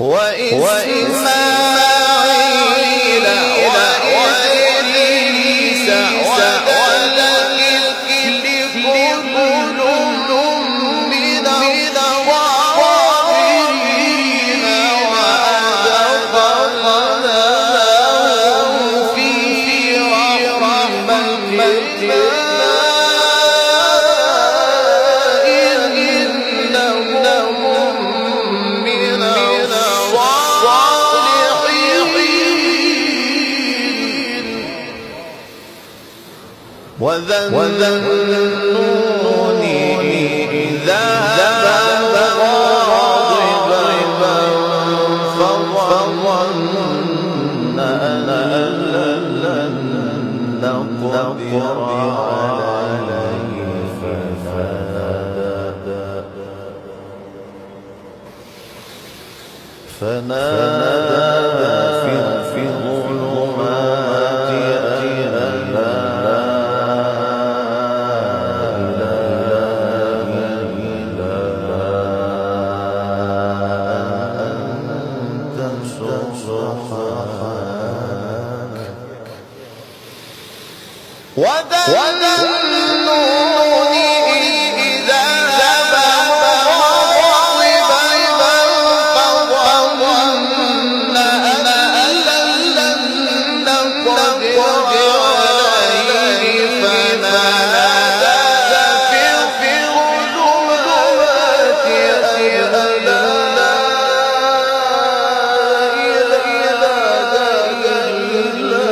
وإسماعيل وإدريس وذا الكفل كل من الصابرين وأدخلناهم في رحمتنا وذا النون إذ ذهب مغاضبا فظن أن لن نقدر عليه فنادى في الظلمات وذا النون إذ ذهب مغاضبا فظن أن لن نقدر عليه فنادى في الظلمات أن لا إله إلا